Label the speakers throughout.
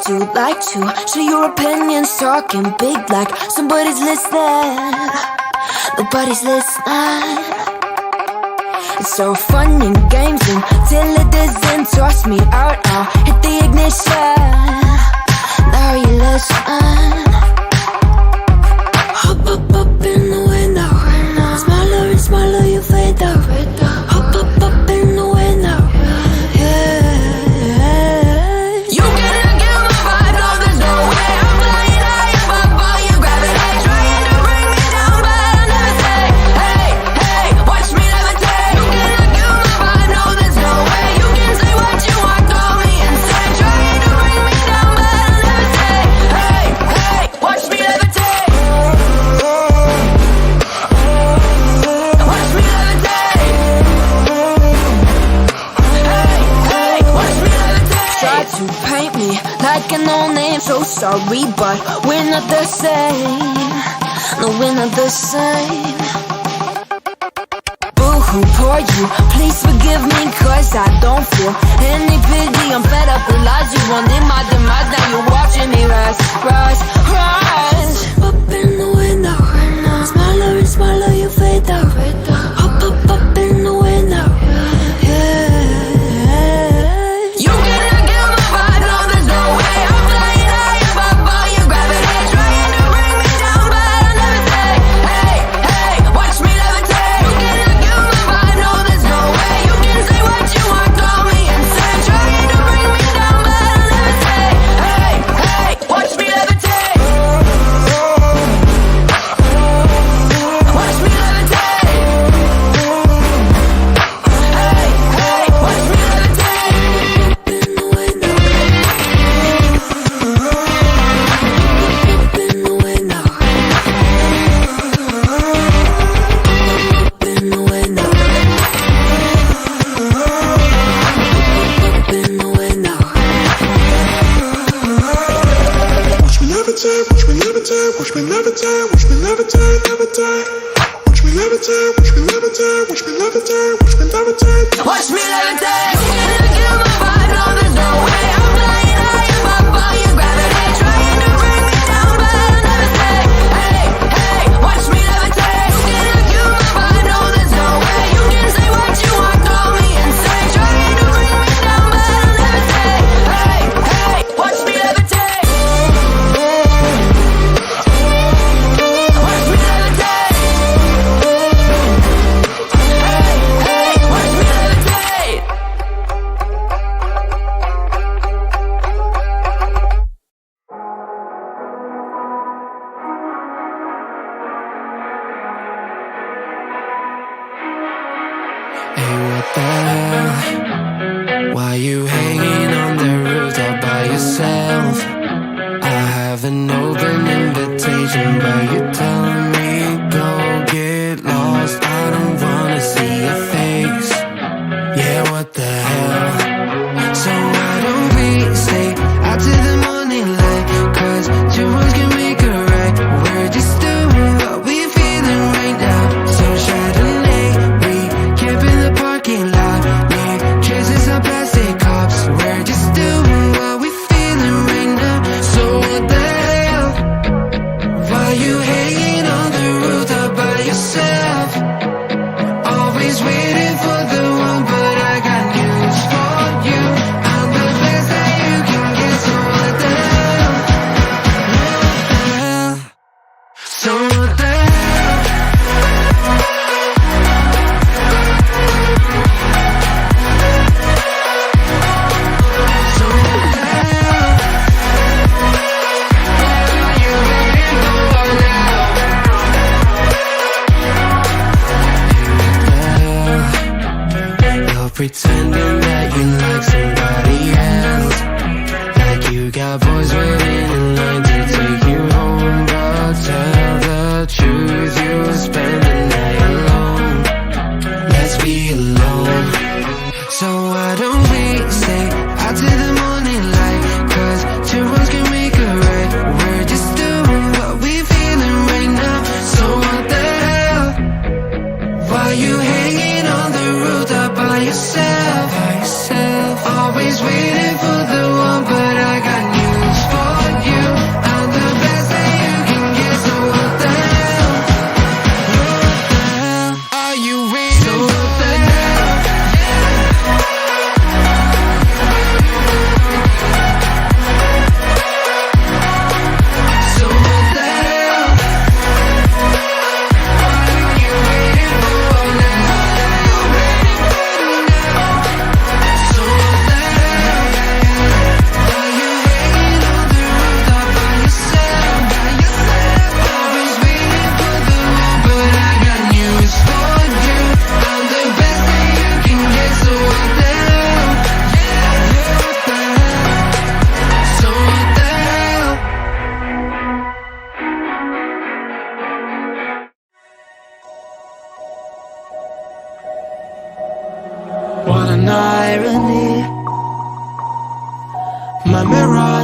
Speaker 1: do like to share your opinions, talking big like somebody's listening. Nobody's listening. It's so fun and games until it doesn't. Toss me out, I'll hit the ignition. Now you listen. Hop up in the window. Smaller and smaller you fade out. Hop up in the window. Like a no-name, so sorry, but we're not the same. No, we're not the same. Boo-hoo, poor you, please forgive me, cause I don't feel any pity. I'm fed up with lies, you wanted my demise. Now you're watching me rise, rise, rise. Up in the window, smaller and smaller you fade out. Up in the window. Watch me levitate. You cannot kill my vibe, no, there's no way. I'm flying high above your gravity, trying to bring me down, but I'll never stay. Hey, hey, watch me levitate. You cannot kill my vibe, no, there's no way. You can say what you want, call me insane, trying to bring me down, but I'll never stay. Hey, hey, watch me levitate. Watch me levitate.
Speaker 2: Why you hanging on the roof all by yourself? I have an open invitation, but you're telling me go get lost. I don't wanna see your face. Yeah, what the hell? So why don't we stay out to the morning light? Cause your words can make it right. We're just doing what we're feeling right now. So Chardonnay, we camp in the parking lot. Traces of plastic cups. We're just doing what we're feeling right now. So what the hell? Why you hanging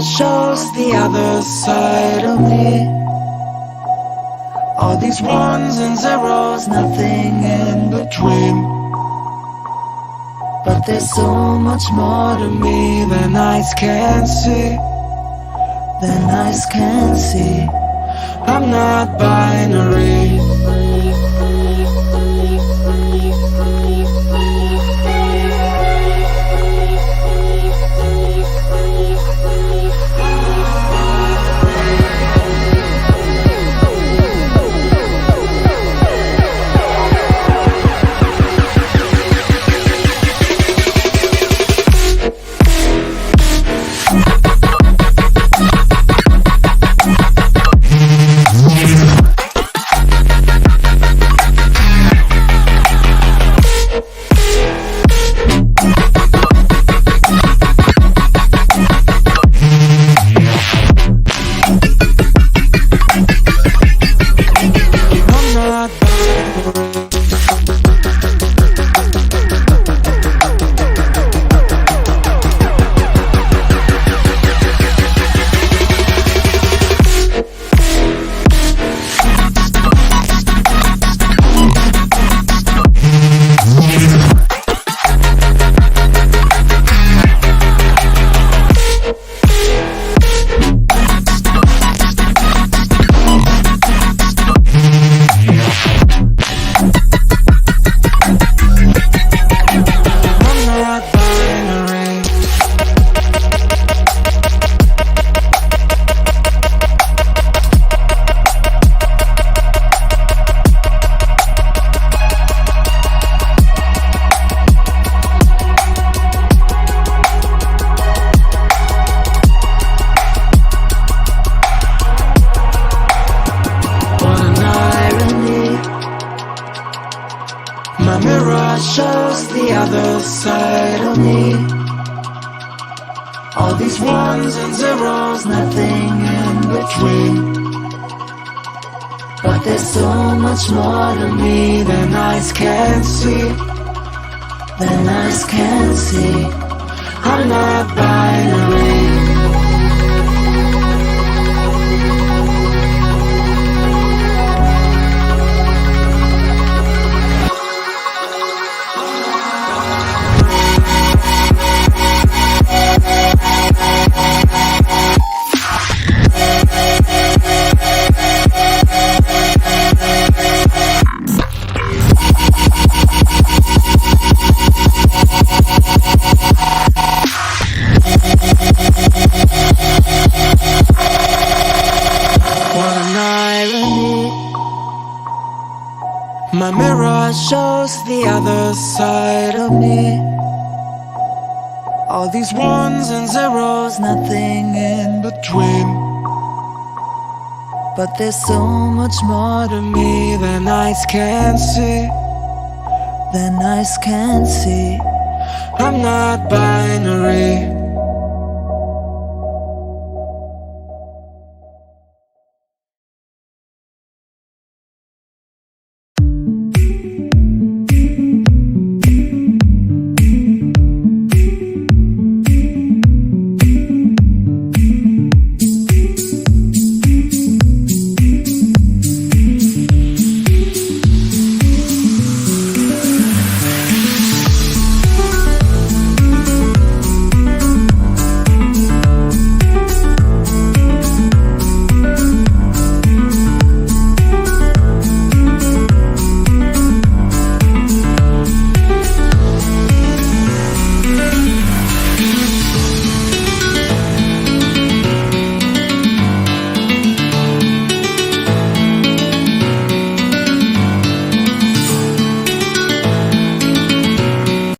Speaker 2: mirror shows the other side of me. All these ones and zeros, nothing in between. But there's so much more to me than eyes can see. Than eyes can see. I'm not binary. Shows the other side of me. All these ones and zeros, nothing in between. But there's so much more to me than eyes can see. Than eyes can see. I'm not binary. My mirror shows the other side of me. All these ones and zeros, nothing in between. But there's so much more to me than eyes can see. Than eyes can see. I'm not binary.